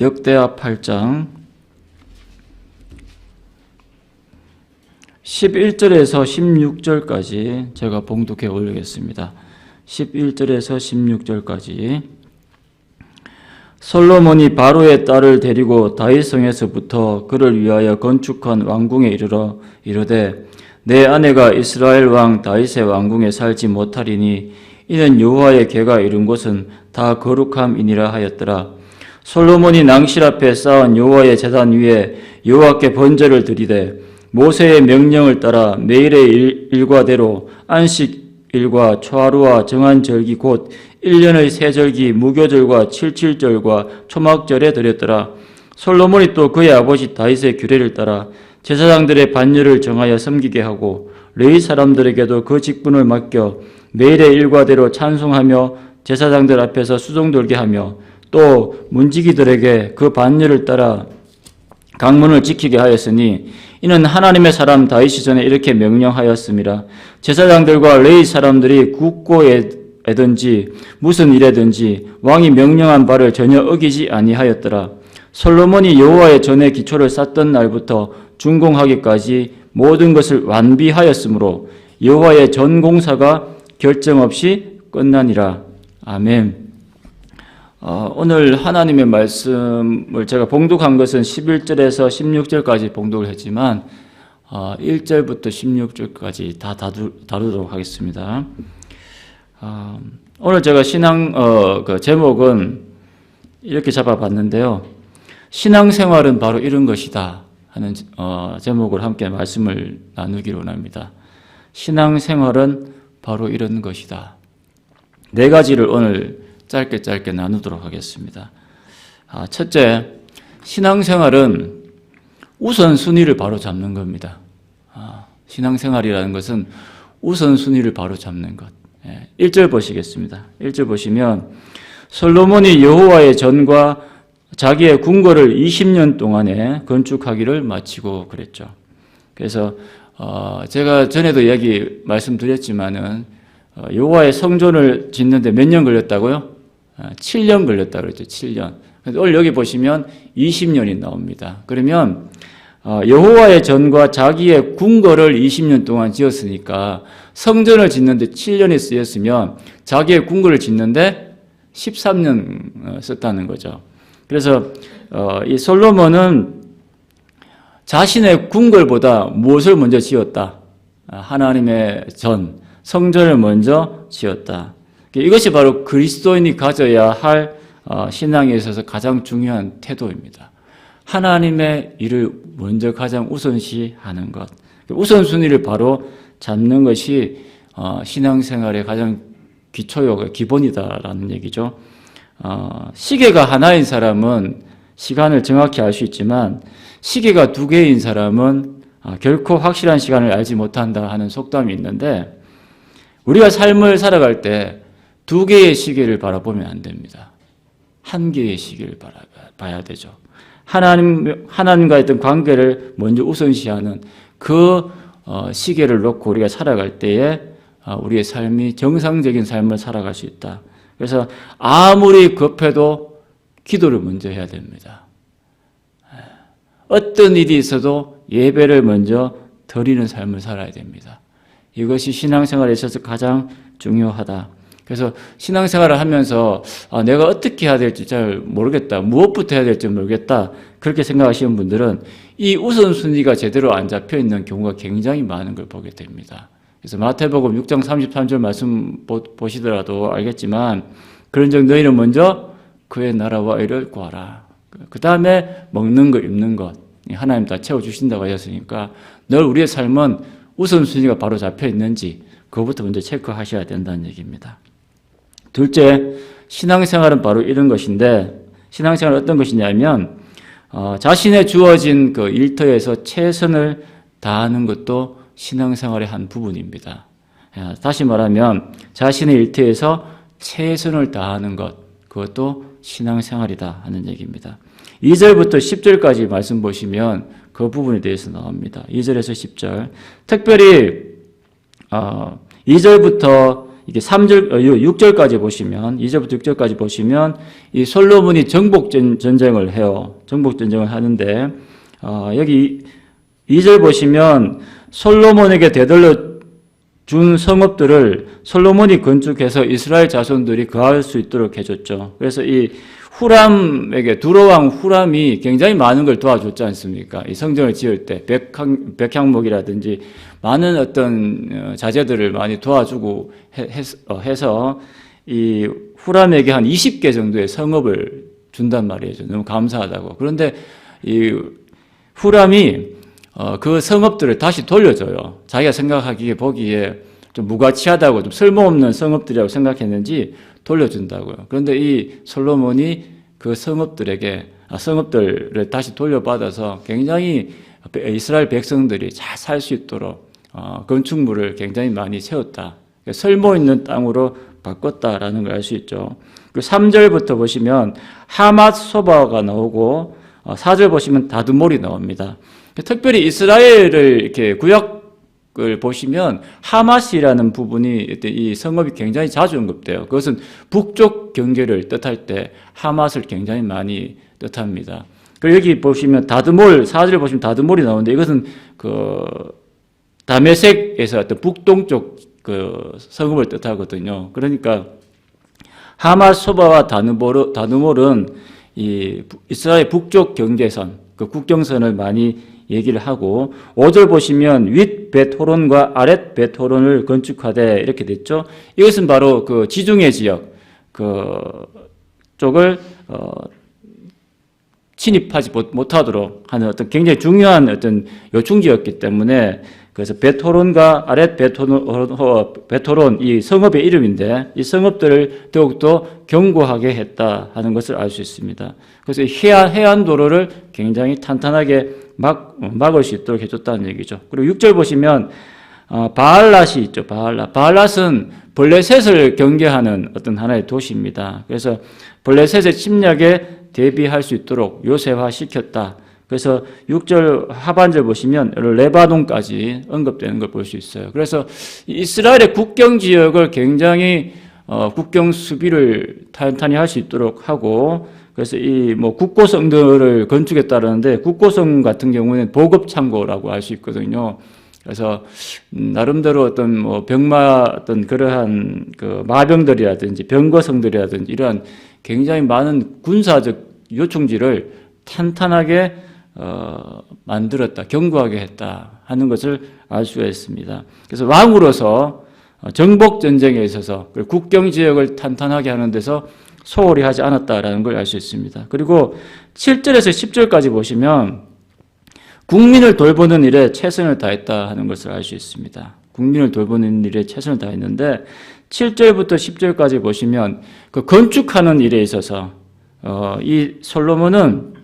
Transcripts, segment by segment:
역대하 8장 11절에서 16절까지 제가 봉독해 올리겠습니다. 11절에서 16절까지. 솔로몬이 바로의 딸을 데리고 다윗성에서부터 그를 위하여 건축한 왕궁에 이르러 이르되 내 아내가 이스라엘 왕 다윗의 왕궁에 살지 못하리니 이는 여호와의 궤가 이른 곳은 다 거룩함이니라 하였더라. 솔로몬이 낭실 앞에 쌓은 여호와의 제단 위에 여호와께 번제를 드리되 모세의 명령을 따라 매일의 일과대로 안식일과 초하루와 정한 절기 곧 1년의 세절기 무교절과 77절과 초막절에 드렸더라. 솔로몬이 또 그의 아버지 다윗의 규례를 따라 제사장들의 반열을 정하여 섬기게 하고 레위 사람들에게도 그 직분을 맡겨 매일의 일과대로 찬송하며 제사장들 앞에서 수종 돌게 하며 또 문지기들에게 그 반열을 따라 강문을 지키게 하였으니 이는 하나님의 사람 다윗이 전에 이렇게 명령하였음이라. 제사장들과 레위 사람들이 국고에든지 무슨 일에든지 왕이 명령한 바를 전혀 어기지 아니하였더라. 솔로몬이 여호와의 전에 기초를 쌓던 날부터 준공하기까지 모든 것을 완비하였으므로 여호와의 전 공사가 결정 없이 끝나니라. 아멘. 오늘 하나님의 말씀을 제가 봉독한 것은 11절에서 16절까지 봉독을 했지만 1절부터 16절까지 다 다루도록 하겠습니다. 오늘 제가 신앙 그 제목은 이렇게 잡아봤는데요. 신앙생활은 바로 이런 것이다 하는 제목을 함께 말씀을 나누기로 합니다. 신앙생활은 바로 이런 것이다. 네 가지를 오늘 짧게 나누도록 하겠습니다. 첫째, 신앙생활은 우선순위를 바로 잡는 겁니다. 신앙생활이라는 것은 우선순위를 바로 잡는 것. 1절 보시겠습니다. 1절 보시면 솔로몬이 여호와의 전과 자기의 궁궐을 20년 동안에 건축하기를 마치고 그랬죠. 그래서 제가 전에도 말씀드렸지만은 여호와의 성전을 짓는데 몇 년 걸렸다고요? 7년 걸렸다고 그랬죠. 7년. 오늘 여기 보시면 20년이 나옵니다. 그러면 여호와의 전과 자기의 궁궐을 20년 동안 지었으니까 성전을 짓는데 7년이 쓰였으면 자기의 궁궐을 짓는데 13년 썼다는 거죠. 그래서 이 솔로몬은 자신의 궁궐보다 무엇을 먼저 지었다? 하나님의 성전을 먼저 지었다. 이것이 바로 그리스도인이 가져야 할 신앙에 있어서 가장 중요한 태도입니다. 하나님의 일을 먼저 가장 우선시하는 것. 우선순위를 바로 잡는 것이 신앙생활의 가장 기본이다라는 얘기죠. 시계가 하나인 사람은 시간을 정확히 알 수 있지만 시계가 두 개인 사람은 결코 확실한 시간을 알지 못한다 하는 속담이 있는데 우리가 삶을 살아갈 때 두 개의 시계를 바라보면 안 됩니다. 한 개의 시계를 봐야 되죠. 하나님과의 어떤 관계를 먼저 우선시하는 그 시계를 놓고 우리가 살아갈 때에 우리의 삶이 정상적인 삶을 살아갈 수 있다. 그래서 아무리 급해도 기도를 먼저 해야 됩니다. 어떤 일이 있어도 예배를 먼저 드리는 삶을 살아야 됩니다. 이것이 신앙생활에 있어서 가장 중요하다. 그래서 신앙생활을 하면서 내가 어떻게 해야 될지 잘 모르겠다. 무엇부터 해야 될지 모르겠다. 그렇게 생각하시는 분들은 이 우선순위가 제대로 안 잡혀 있는 경우가 굉장히 많은 걸 보게 됩니다. 그래서 마태복음 6장 33절 말씀 보시더라도 알겠지만 그런즉 너희는 먼저 그의 나라와 의를 구하라. 그 다음에 먹는 것, 입는 것 하나님 다 채워주신다고 하셨으니까 늘 우리의 삶은 우선순위가 바로 잡혀 있는지 그것부터 먼저 체크하셔야 된다는 얘기입니다. 둘째, 신앙생활은 바로 이런 것인데 신앙생활은 어떤 것이냐면 자신의 주어진 그 일터에서 최선을 다하는 것도 신앙생활의 한 부분입니다. 다시 말하면 자신의 일터에서 최선을 다하는 것, 그것도 신앙생활이다 하는 얘기입니다. 2절부터 10절까지 말씀 보시면 그 부분에 대해서 나옵니다. 2절에서 10절. 특별히 2절부터 이게 6절까지 보시면, 2절부터 6절까지 보시면, 이 솔로몬이 정복 전쟁을 해요. 정복 전쟁을 하는데, 여기 2절 보시면, 솔로몬에게 되돌려 준 성읍들을 솔로몬이 건축해서 이스라엘 자손들이 거할 수 있도록 해줬죠. 그래서 이 후람에게, 두로왕 후람이 굉장히 많은 걸 도와줬지 않습니까? 이 성전을 지을 때, 백향목이라든지 많은 어떤 자재들을 많이 도와주고 해서 이 후람에게 한 20개 정도의 성읍을 준단 말이죠. 너무 감사하다고. 그런데 이 후람이 그 성읍들을 다시 돌려줘요. 자기가 생각하기에 보기에 좀 무가치하다고 좀 쓸모없는 성읍들이라고 생각했는지 돌려준다고요. 그런데 이 솔로몬이 그 성읍들을 다시 돌려받아서 굉장히 이스라엘 백성들이 잘 살 수 있도록 건축물을 굉장히 많이 세웠다. 쓸모 있는 땅으로 바꿨다라는 걸 알 수 있죠. 그 3절부터 보시면 하맛 소바가 나오고 4절 보시면 다드몰이 나옵니다. 특별히 이스라엘을 이렇게 구약을 보시면 하맛이라는 부분이 이 성읍이 굉장히 자주 언급돼요. 그것은 북쪽 경계를 뜻할 때 하맛을 굉장히 많이 뜻합니다. 그리고 여기 보시면 다드몰, 4절에 보시면 다드몰이 나오는데 이것은 그 다메섹에서 어떤 북동쪽 그 성읍을 뜻하거든요. 그러니까 하맛 소바와 다드몰은 이 이스라엘 북쪽 경계선, 그 국경선을 많이 얘기를 하고 5절 보시면 윗 벳호론과 아랫 벳호론을 건축하되 이렇게 됐죠. 이것은 바로 그 지중해 지역 그 쪽을 침입하지 못하도록 하는 어떤 굉장히 중요한 어떤 요충지였기 때문에 그래서 벳호론과 아랫 벳호론 이 성읍의 이름인데 이 성읍들을 더욱더 견고하게 했다 하는 것을 알 수 있습니다. 그래서 해안 도로를 굉장히 탄탄하게 막을 수 있도록 해줬다는 얘기죠. 그리고 6절 보시면 바알랏이 있죠. 바알랏은 블레셋을 경계하는 어떤 하나의 도시입니다. 그래서 블레셋의 침략에 대비할 수 있도록 요새화시켰다. 그래서 6절 하반절 보시면 레바논까지 언급되는 걸 볼 수 있어요. 그래서 이스라엘의 국경 지역을 굉장히 국경 수비를 탄탄히 할 수 있도록 하고 그래서 이 국고성들을 건축했다는데 국고성 같은 경우는 보급 창고라고 할 수 있거든요. 그래서 나름대로 어떤 어떤 그러한 그 마병들이라든지 병거성들이라든지 이러한 굉장히 많은 군사적 요충지를 탄탄하게 만들었다, 견고하게 했다 하는 것을 알 수가 있습니다. 그래서 왕으로서 정복 전쟁에 있어서 국경 지역을 탄탄하게 하는 데서 소홀히 하지 않았다라는 걸 알 수 있습니다. 그리고 7절에서 10절까지 보시면 국민을 돌보는 일에 최선을 다했다 하는 것을 알 수 있습니다. 국민을 돌보는 일에 최선을 다했는데 7절부터 10절까지 보시면 그 건축하는 일에 있어서 이 솔로몬은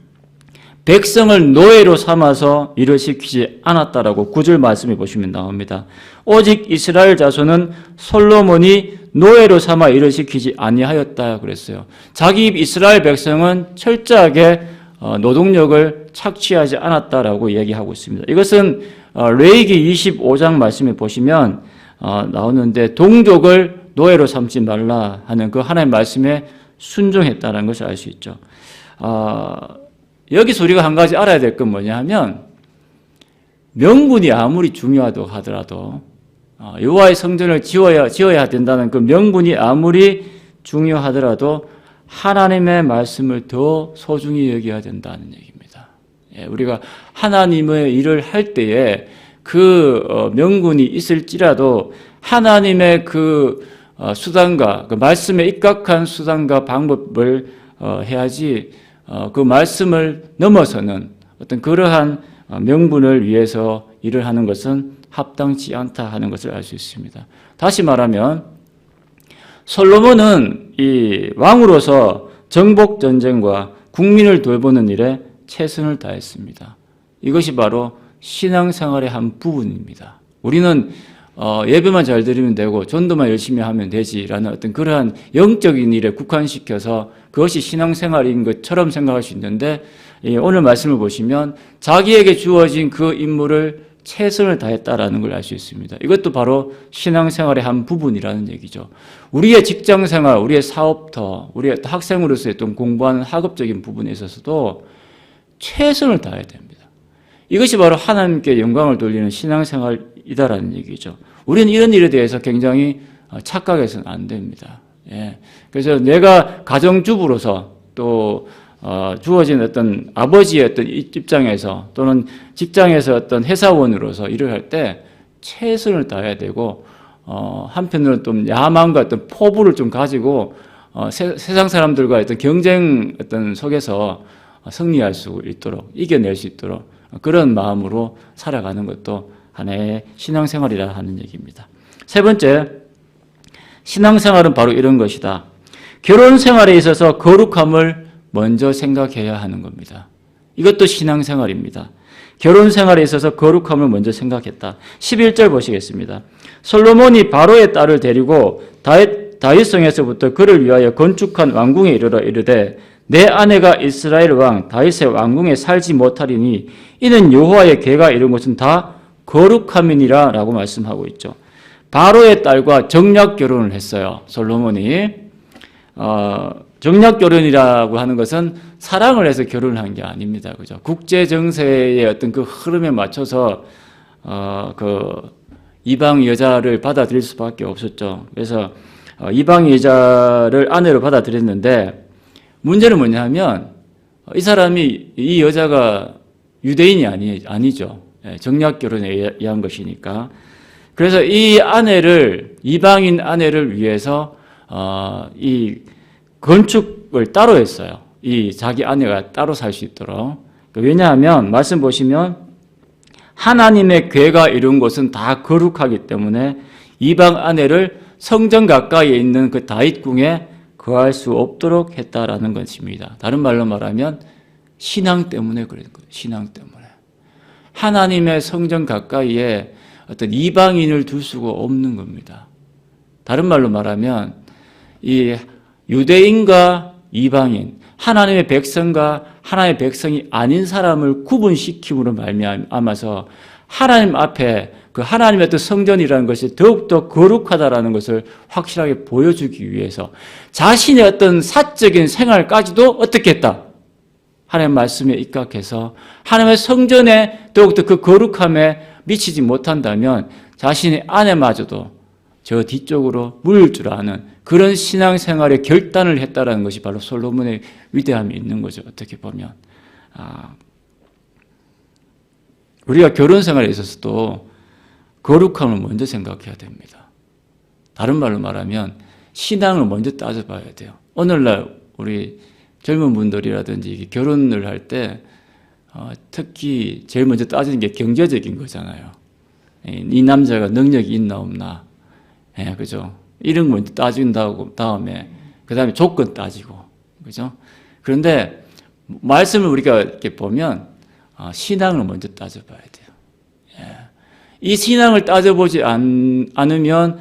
백성을 노예로 삼아서 일을 시키지 않았다라고 9절 말씀해 보시면 나옵니다. 오직 이스라엘 자손은 솔로몬이 노예로 삼아 일을 시키지 아니하였다 그랬어요. 자기 이스라엘 백성은 철저하게 노동력을 착취하지 않았다라고 얘기하고 있습니다. 이것은 레위기 25장 말씀에 보시면 나오는데 동족을 노예로 삼지 말라 하는 그 하나님의 말씀에 순종했다는 것을 알 수 있죠. 여기서 우리가 한 가지 알아야 될 건 뭐냐 하면 명분이 아무리 중요하다고 하더라도 여호와의 성전을 지어야 된다는 그 명분이 아무리 중요하더라도 하나님의 말씀을 더 소중히 여겨야 된다는 얘기입니다. 우리가 하나님의 일을 할 때에 그 명분이 있을지라도 하나님의 그 수단과 그 말씀에 입각한 수단과 방법을 해야지 그 말씀을 넘어서는 어떤 그러한 명분을 위해서 일을 하는 것은 합당치 않다 하는 것을 알 수 있습니다. 다시 말하면 솔로몬은 이 왕으로서 정복 전쟁과 국민을 돌보는 일에 최선을 다했습니다. 이것이 바로 신앙생활의 한 부분입니다. 우리는 예배만 잘 드리면 되고 전도만 열심히 하면 되지라는 어떤 그러한 영적인 일에 국한시켜서 그것이 신앙생활인 것처럼 생각할 수 있는데 오늘 말씀을 보시면 자기에게 주어진 그 임무를 최선을 다했다라는 걸 알 수 있습니다. 이것도 바로 신앙생활의 한 부분이라는 얘기죠. 우리의 직장생활, 우리의 사업터, 우리의 학생으로서의 어떤 공부하는 학업적인 부분에 있어서도 최선을 다해야 됩니다. 이것이 바로 하나님께 영광을 돌리는 신앙생활이다라는 얘기죠. 우리는 이런 일에 대해서 굉장히 착각해서는 안 됩니다. 예. 그래서 내가 가정주부로서 또 주어진 어떤 아버지의 어떤 입장에서 또는 직장에서 어떤 회사원으로서 일을 할 때 최선을 다해야 되고 한편으로는 좀 야망과 어떤 포부를 좀 가지고 세상 사람들과 어떤 경쟁 어떤 속에서 승리할 수 있도록 이겨낼 수 있도록 그런 마음으로 살아가는 것도 하나의 신앙생활이라 하는 얘기입니다. 세 번째, 신앙생활은 바로 이런 것이다. 결혼 생활에 있어서 거룩함을 먼저 생각해야 하는 겁니다. 이것도 신앙생활입니다. 결혼 생활에 있어서 거룩함을 먼저 생각했다. 11절 보시겠습니다. 솔로몬이 바로의 딸을 데리고 다윗성에서부터 그를 위하여 건축한 왕궁에 이르러 이르되 내 아내가 이스라엘 왕 다윗의 왕궁에 살지 못하리니 이는 여호와의 궤가 이룬 것은 다 거룩함이니라 라고 말씀하고 있죠. 바로의 딸과 정략 결혼을 했어요. 솔로몬이. 정략 결혼이라고 하는 것은 사랑을 해서 결혼을 한 게 아닙니다. 그죠? 국제 정세의 어떤 그 흐름에 맞춰서 그 이방 여자를 받아들일 수밖에 없었죠. 그래서 이방 여자를 아내로 받아들였는데 문제는 뭐냐면 이 사람이 이 여자가 유대인이 아니죠. 정략 결혼에 의한 것이니까. 그래서 이 아내를 이방인 아내를 위해서 이 건축을 따로 했어요. 이 자기 아내가 따로 살 수 있도록. 왜냐하면 말씀 보시면 하나님의 궤가 이룬 곳은 다 거룩하기 때문에 이방 아내를 성전 가까이에 있는 그 다윗궁에 거할 수 없도록 했다라는 것입니다. 다른 말로 말하면 신앙 때문에 그런 거예요. 신앙 때문에. 하나님의 성전 가까이에 어떤 이방인을 둘 수가 없는 겁니다. 다른 말로 말하면 이 유대인과 이방인, 하나님의 백성과 하나님의 백성이 아닌 사람을 구분시킴으로 말미암아서 하나님 앞에 그 하나님의 어떤 성전이라는 것이 더욱더 거룩하다라는 것을 확실하게 보여주기 위해서 자신의 어떤 사적인 생활까지도 어떻게 했다? 하나님의 말씀에 입각해서 하나님의 성전에 더욱더 그 거룩함에 미치지 못한다면 자신의 아내마저도 저 뒤쪽으로 물을 줄 아는 그런 신앙생활의 결단을 했다라는 것이 바로 솔로몬의 위대함이 있는 거죠. 어떻게 보면. 우리가 결혼 생활에 있어서도 거룩함을 먼저 생각해야 됩니다. 다른 말로 말하면 신앙을 먼저 따져봐야 돼요. 오늘날 우리 젊은 분들이라든지 결혼을 할 때 특히 제일 먼저 따지는 게 경제적인 거잖아요. 이 남자가 능력이 있나 없나. 그죠? 이런 거 먼저 따진 다음에 그 다음에 조건 따지고. 그죠? 그런데 말씀을 우리가 이렇게 보면 신앙을 먼저 따져봐야 돼요. 이 신앙을 따져보지 않으면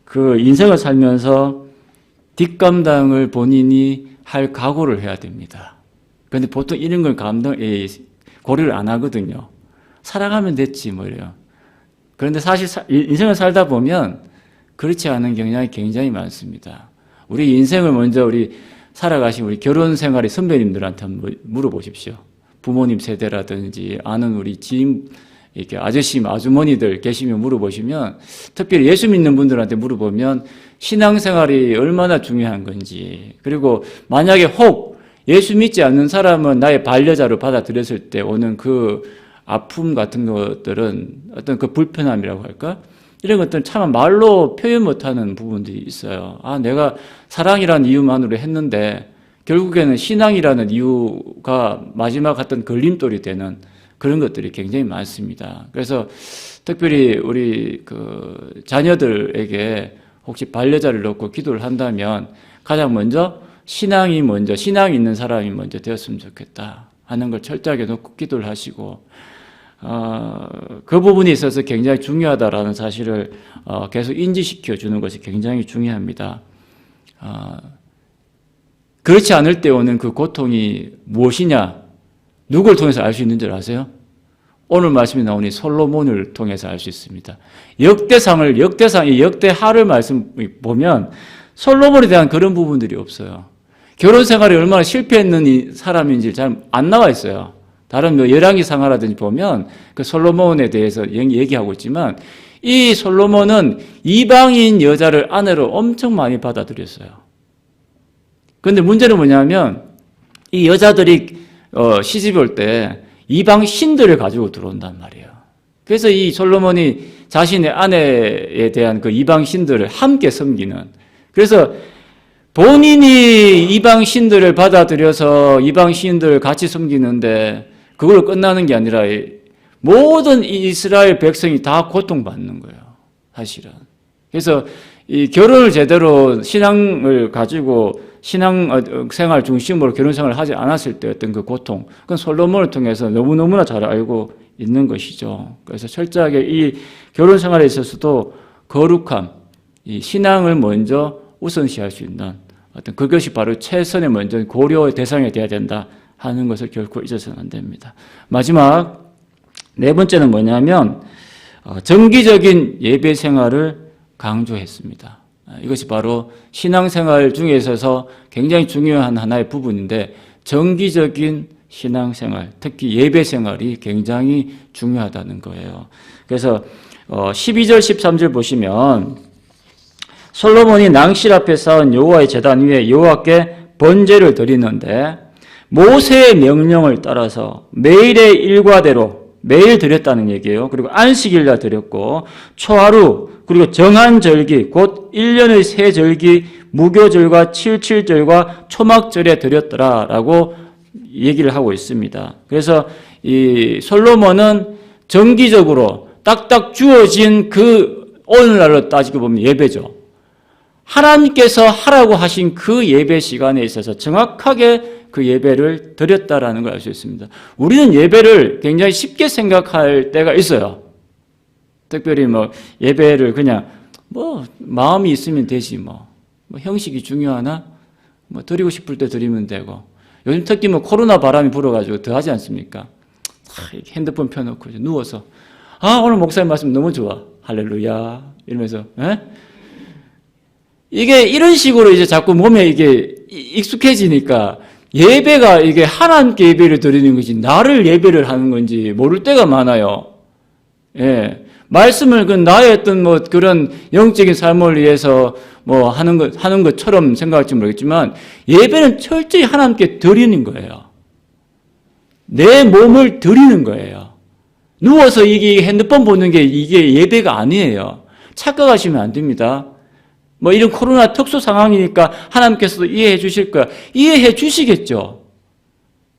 그 인생을 살면서 뒷감당을 본인이 할 각오를 해야 됩니다. 그런데 보통 이런 걸 고려를 안 하거든요. 살아가면 됐지 뭐 이래요. 그런데 사실 인생을 살다 보면 그렇지 않은 경향이 굉장히 많습니다. 우리 인생을 먼저 우리 살아가신 우리 결혼 생활의 선배님들한테 한번 물어보십시오. 부모님 세대라든지 아는 우리 지인 이렇게 아저씨, 아주머니들 계시면 물어보시면 특별히 예수 믿는 분들한테 물어보면 신앙생활이 얼마나 중요한 건지 그리고 만약에 혹 예수 믿지 않는 사람은 나의 반려자로 받아들였을 때 오는 그 아픔 같은 것들은 어떤 그 불편함이라고 할까? 이런 것들은 참 말로 표현 못하는 부분들이 있어요. 내가 사랑이라는 이유만으로 했는데 결국에는 신앙이라는 이유가 마지막 어떤 걸림돌이 되는 그런 것들이 굉장히 많습니다. 그래서 특별히 우리 그 자녀들에게 혹시 반려자를 놓고 기도를 한다면 가장 먼저 신앙 있는 사람이 먼저 되었으면 좋겠다 하는 걸 철저하게 놓고 기도를 하시고 그 부분에 있어서 굉장히 중요하다라는 사실을 계속 인지시켜 주는 것이 굉장히 중요합니다. 그렇지 않을 때 오는 그 고통이 무엇이냐? 누굴 통해서 알 수 있는 줄 아세요? 오늘 말씀이 나오니 솔로몬을 통해서 알 수 있습니다. 역대하를 말씀 보면 솔로몬에 대한 그런 부분들이 없어요. 결혼 생활이 얼마나 실패했는 사람인지 잘 안 나와 있어요. 다른 열왕기상하라든지 보면 그 솔로몬에 대해서 얘기하고 있지만 이 솔로몬은 이방인 여자를 아내로 엄청 많이 받아들였어요. 그런데 문제는 뭐냐면 이 여자들이 시집이 올 때 이방 신들을 가지고 들어온단 말이에요. 그래서 이 솔로몬이 자신의 아내에 대한 그 이방 신들을 함께 섬기는, 그래서 본인이 이방 신들을 받아들여서 이방 신들을 같이 섬기는데 그걸로 끝나는 게 아니라 모든 이스라엘 백성이 다 고통받는 거예요, 사실은. 그래서 이 결혼을 제대로 신앙을 가지고 신앙 생활 중심으로 결혼 생활을 하지 않았을 때 어떤 그 고통, 그건 솔로몬을 통해서 너무너무나 잘 알고 있는 것이죠. 그래서 철저하게 이 결혼 생활에 있어서도 거룩함, 이 신앙을 먼저 우선시할 수 있는 어떤 그것이 바로 최선의 먼저 고려의 대상이 되어야 된다 하는 것을 결코 잊어서는 안 됩니다. 마지막 네 번째는 뭐냐면 정기적인 예배 생활을 강조했습니다. 이것이 바로 신앙생활 중에 있어서 굉장히 중요한 하나의 부분인데 정기적인 신앙생활, 특히 예배생활이 굉장히 중요하다는 거예요. 그래서 12절, 13절 보시면 솔로몬이 낭실 앞에 쌓은 여호와의 제단 위에 여호와께 번제를 드리는데 모세의 명령을 따라서 매일의 일과대로 매일 드렸다는 얘기예요. 그리고 안식일날 드렸고 초하루 그리고 정한 절기 곧 1년의 세 절기 무교절과 칠칠절과 초막절에 드렸더라라고 얘기를 하고 있습니다. 그래서 이 솔로몬은 정기적으로 딱딱 주어진 그 오늘날로 따지고 보면 예배죠. 하나님께서 하라고 하신 그 예배 시간에 있어서 정확하게 그 예배를 드렸다라는 걸 알 수 있습니다. 우리는 예배를 굉장히 쉽게 생각할 때가 있어요. 특별히 예배를 그냥 마음이 있으면 되지 뭐 형식이 중요하나 드리고 싶을 때 드리면 되고, 요즘 특히 코로나 바람이 불어가지고 더 하지 않습니까? 핸드폰 펴놓고 누워서 오늘 목사님 말씀 너무 좋아 할렐루야 이러면서 이게 이런 식으로 이제 자꾸 몸에 이게 익숙해지니까 예배가 이게 하나님께 예배를 드리는 것이 나를 예배를 하는 건지 모를 때가 많아요. 예. 말씀을 나의 어떤 그런 영적인 삶을 위해서 하는 것처럼 생각할지 모르겠지만 예배는 철저히 하나님께 드리는 거예요. 내 몸을 드리는 거예요. 누워서 이게 핸드폰 보는 게 이게 예배가 아니에요. 착각하시면 안 됩니다. 이런 코로나 특수 상황이니까 하나님께서도 이해해 주실 거야. 이해해 주시겠죠.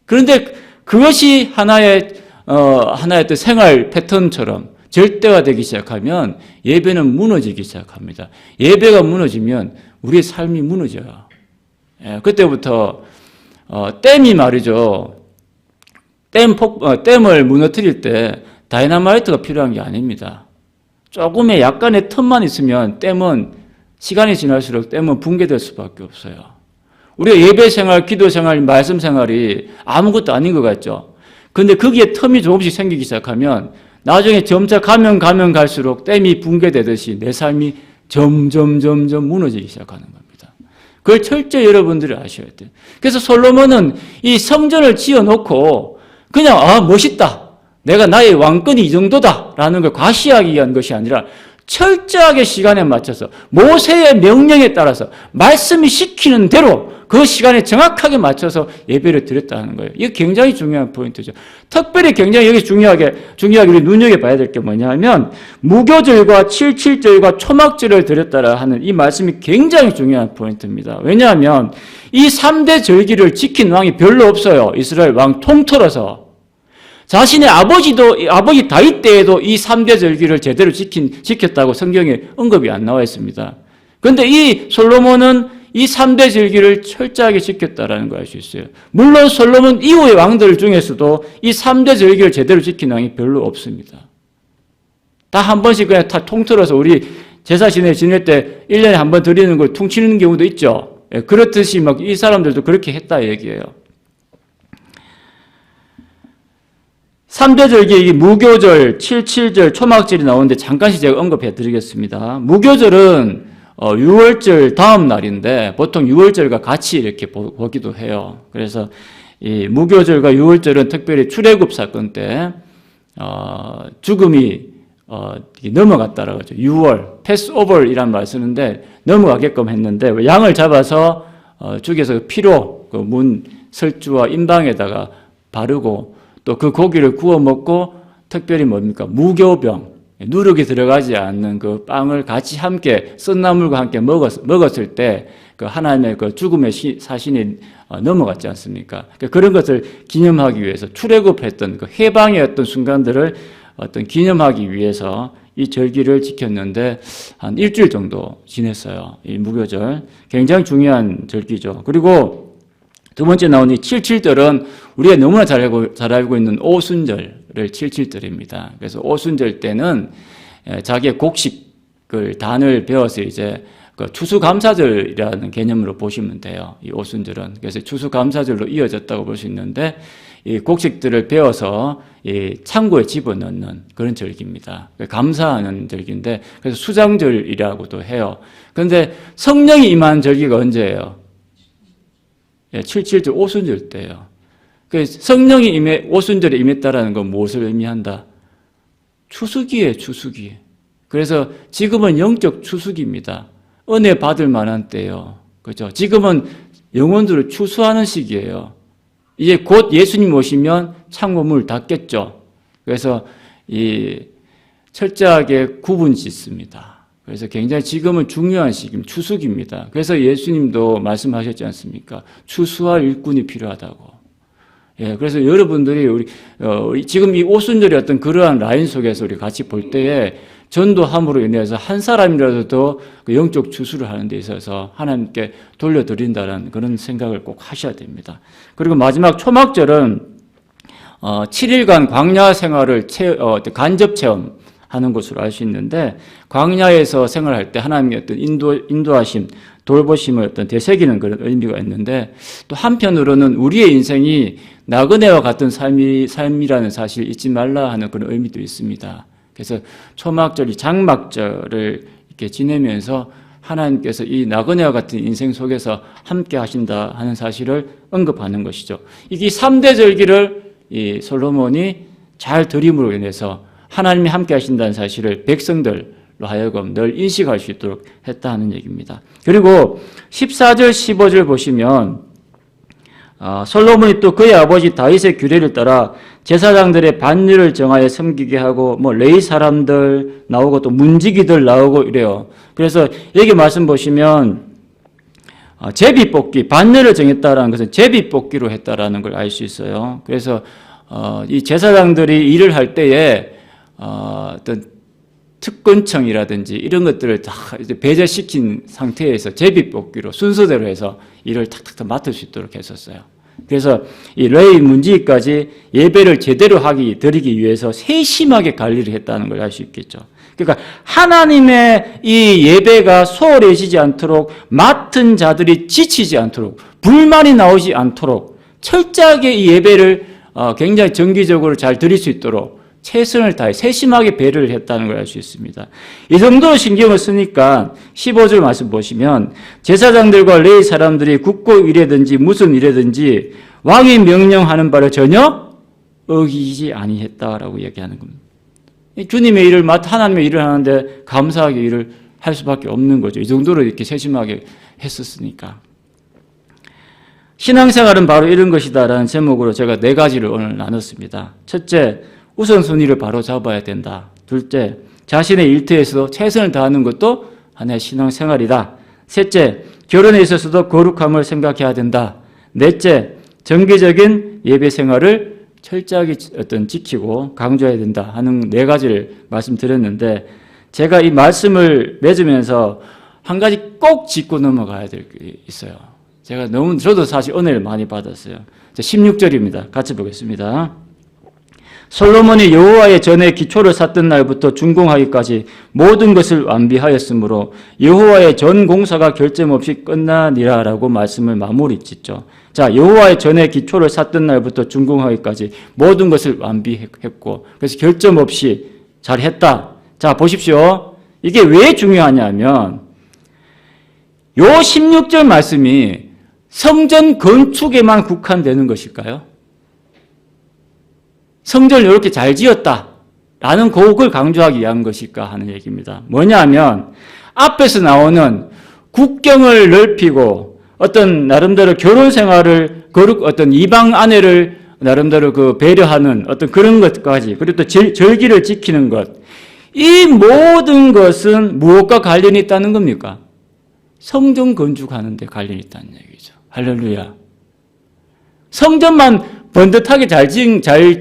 그런데 그것이 하나의 어떤 생활 패턴처럼 절대화되기 시작하면 예배는 무너지기 시작합니다. 예배가 무너지면 우리의 삶이 무너져요. 예, 그때부터 댐이 말이죠. 댐을 무너뜨릴 때 다이너마이트가 필요한 게 아닙니다. 조금의 약간의 틈만 있으면 댐은 시간이 지날수록 댐은 붕괴될 수밖에 없어요. 우리가 예배 생활, 기도 생활, 말씀 생활이 아무것도 아닌 것 같죠. 그런데 거기에 틈이 조금씩 생기기 시작하면 나중에 점차 가면 갈수록 댐이 붕괴되듯이 내 삶이 점점 무너지기 시작하는 겁니다. 그걸 철저히 여러분들이 아셔야 돼요. 그래서 솔로몬은 이 성전을 지어놓고 그냥 멋있다, 내가 나의 왕권이 이 정도다라는 걸 과시하기 위한 것이 아니라 철저하게 시간에 맞춰서 모세의 명령에 따라서 말씀이 시키는 대로 그 시간에 정확하게 맞춰서 예배를 드렸다는 거예요. 이게 굉장히 중요한 포인트죠. 특별히 굉장히 여기 중요하게 우리 눈여겨봐야 될 게 뭐냐면 무교절과 칠칠절과 초막절을 드렸다라 하는 이 말씀이 굉장히 중요한 포인트입니다. 왜냐하면 이 3대 절기를 지킨 왕이 별로 없어요. 이스라엘 왕 통틀어서. 자신의 아버지 다윗 때에도 이 3대 절기를 제대로 지켰다고 성경에 언급이 안 나와 있습니다. 그런데 이 솔로몬은 이 3대 절기를 철저하게 지켰다라는 걸 알 수 있어요. 물론 솔로몬 이후의 왕들 중에서도 이 3대 절기를 제대로 지킨 왕이 별로 없습니다. 다 한 번씩 그냥 다 통틀어서 우리 제사 지낼 때 1년에 한 번 드리는 걸 퉁치는 경우도 있죠. 그렇듯이 이 사람들도 그렇게 했다 얘기예요. 3대 절기, 이게 무교절, 칠칠절, 초막절이 나오는데 잠깐씩 제가 언급해 드리겠습니다. 무교절은 6월절 다음 날인데 보통 6월절과 같이 이렇게 보기도 해요. 그래서 이 무교절과 6월절은 특별히 출애굽 사건 때 죽음이 넘어갔다라고 하죠. 6월, 패스오버이라는 말을 쓰는데 넘어가게끔 했는데 양을 잡아서 죽여서 피로 그 문 설주와 임방에다가 바르고 또 그 고기를 구워 먹고 특별히 뭡니까? 무교병, 누룩이 들어가지 않는 그 빵을 같이 함께 썬나물과 함께 먹었을 때 그 하나님의 그 죽음의 사신이 넘어갔지 않습니까? 그런 것을 기념하기 위해서 출애굽했던 그 해방의 어떤 순간들을 어떤 기념하기 위해서 이 절기를 지켰는데 한 일주일 정도 지냈어요. 이 무교절. 굉장히 중요한 절기죠. 그리고 두 번째 나온 이 칠칠절은 우리가 너무나 잘 알고 있는 오순절을 칠칠절입니다. 그래서 오순절 때는 자기의 곡식을 단을 배워서 이제 그 추수감사절이라는 개념으로 보시면 돼요. 이 오순절은. 그래서 추수감사절로 이어졌다고 볼 수 있는데 이 곡식들을 베어서 이 창고에 집어넣는 그런 절기입니다. 감사하는 절기인데 그래서 수장절이라고도 해요. 그런데 성령이 임하는 절기가 언제예요? 칠칠절 오순절 때예요. 성령이 오순절에 임했다라는 건 무엇을 의미한다? 추수기예요, 추수기. 그래서 지금은 영적 추수기입니다. 은혜 받을 만한 때예요. 그렇죠? 지금은 영혼들을 추수하는 시기예요. 이제 곧 예수님 오시면 창고문을 닫겠죠. 그래서 이 철저하게 구분 짓습니다. 그래서 굉장히 지금은 중요한 시기입니다. 추수기입니다. 그래서 예수님도 말씀하셨지 않습니까? 추수할 일꾼이 필요하다고. 예, 그래서 여러분들이 지금 이 오순절의 어떤 그러한 라인 속에서 우리 같이 볼 때에 전도함으로 인해서 한 사람이라도 더 그 영적 추수를 하는 데 있어서 하나님께 돌려드린다는 그런 생각을 꼭 하셔야 됩니다. 그리고 마지막 초막절은 7일간 광야 생활을 간접 체험하는 것으로 알 수 있는데 광야에서 생활할 때 하나님의 어떤 인도하심, 돌보심을 어떤 되새기는 그런 의미가 있는데 또 한편으로는 우리의 인생이 나그네와 같은 삶이라는 사실을 잊지 말라 하는 그런 의미도 있습니다. 그래서 초막절이 장막절을 이렇게 지내면서 하나님께서 이 나그네와 같은 인생 속에서 함께 하신다 하는 사실을 언급하는 것이죠. 이게 3대 절기를 이 솔로몬이 잘 드림으로 인해서 하나님이 함께 하신다는 사실을 백성들로 하여금 늘 인식할 수 있도록 했다 하는 얘기입니다. 그리고 14절, 15절 보시면 솔로몬이 또 그의 아버지 다윗의 규례를 따라 제사장들의 반일을 정하여 섬기게 하고 레위 사람들 나오고 또 문지기들 나오고 이래요. 그래서 여기 말씀 보시면 제비뽑기, 반일을 정했다라는 것은 제비뽑기로 했다라는 걸 알 수 있어요. 그래서 이 제사장들이 일을 할 때에 어떤 특권청이라든지 이런 것들을 다 이제 배제시킨 상태에서 제비뽑기로 순서대로 해서 일을 탁탁 맡을 수 있도록 했었어요. 그래서 이 레위 문지기까지 예배를 제대로 드리기 위해서 세심하게 관리를 했다는 걸 알 수 있겠죠. 그러니까 하나님의 이 예배가 소홀해지지 않도록 맡은 자들이 지치지 않도록 불만이 나오지 않도록 철저하게 이 예배를 굉장히 정기적으로 잘 드릴 수 있도록 최선을 다해 세심하게 배려를 했다는 걸 알 수 있습니다. 이 정도로 신경을 쓰니까 15절 말씀 보시면 제사장들과 레위 사람들이 국고 일이든지 무슨 일이든지 왕이 명령하는 바를 전혀 어기지 아니했다라고 얘기하는 겁니다. 주님의 일을 하나님의 일을 하는데 감사하게 일을 할 수밖에 없는 거죠. 이 정도로 이렇게 세심하게 했었으니까. 신앙생활은 바로 이런 것이다라는 제목으로 제가 4가지를 오늘 나눴습니다. 첫째, 우선순위를 바로 잡아야 된다. 둘째, 자신의 일터에서 최선을 다하는 것도 하나의 신앙생활이다. 셋째, 결혼에 있어서도 거룩함을 생각해야 된다. 넷째, 정기적인 예배 생활을 철저하게 지키고 강조해야 된다 하는 4가지를 말씀드렸는데 제가 이 말씀을 맺으면서 한 가지 꼭 짚고 넘어가야 될 게 있어요. 저도 사실 은혜를 많이 받았어요. 16절입니다. 같이 보겠습니다. 솔로몬이 여호와의 전에 기초를 샀던 날부터 준공하기까지 모든 것을 완비하였으므로 여호와의 전 공사가 결점 없이 끝나니라라고 말씀을 마무리 짓죠. 자, 여호와의 전에 기초를 샀던 날부터 준공하기까지 모든 것을 완비했고, 그래서 결점 없이 잘했다. 자, 보십시오. 이게 왜 중요하냐면 요 16절 말씀이 성전 건축에만 국한되는 것일까요? 성전을 이렇게 잘 지었다 라는 그걸 강조하기 위한 것일까 하는 얘기입니다. 뭐냐면 앞에서 나오는 국경을 넓히고 어떤 나름대로 결혼 생활을 어떤 이방 아내를 나름대로 그 배려하는 어떤 그런 것까지, 그리고 또 절기를 지키는 것, 이 모든 것은 무엇과 관련이 있다는 겁니까? 성전 건축하는 데 관련이 있다는 얘기죠. 할렐루야. 성전만 번듯하게 잘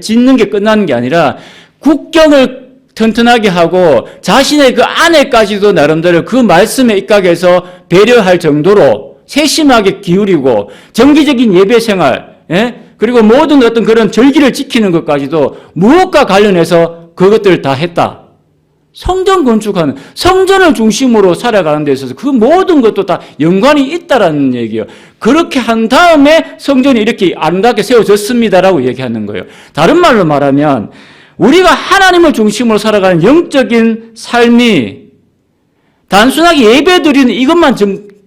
짓는 게 끝나는 게 아니라 국경을 튼튼하게 하고 자신의 그 아내까지도 나름대로 그 말씀에 입각해서 배려할 정도로 세심하게 기울이고 정기적인 예배 생활, 그리고 모든 어떤 그런 절기를 지키는 것까지도 무엇과 관련해서 그것들을 다 했다. 성전 건축하는, 성전을 중심으로 살아가는 데 있어서 그 모든 것도 다 연관이 있다라는 얘기예요. 그렇게 한 다음에 성전이 이렇게 아름답게 세워졌습니다라고 얘기하는 거예요. 다른 말로 말하면 우리가 하나님을 중심으로 살아가는 영적인 삶이 단순하게 예배 드리는 이것만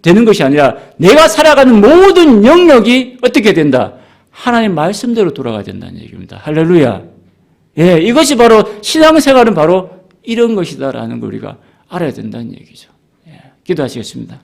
되는 것이 아니라 내가 살아가는 모든 영역이 어떻게 된다? 하나님 말씀대로 돌아가야 된다는 얘기입니다. 할렐루야. 예, 이것이 바로 신앙생활은 바로 이런 것이다라는 걸 우리가 알아야 된다는 얘기죠. 예, 기도하시겠습니다.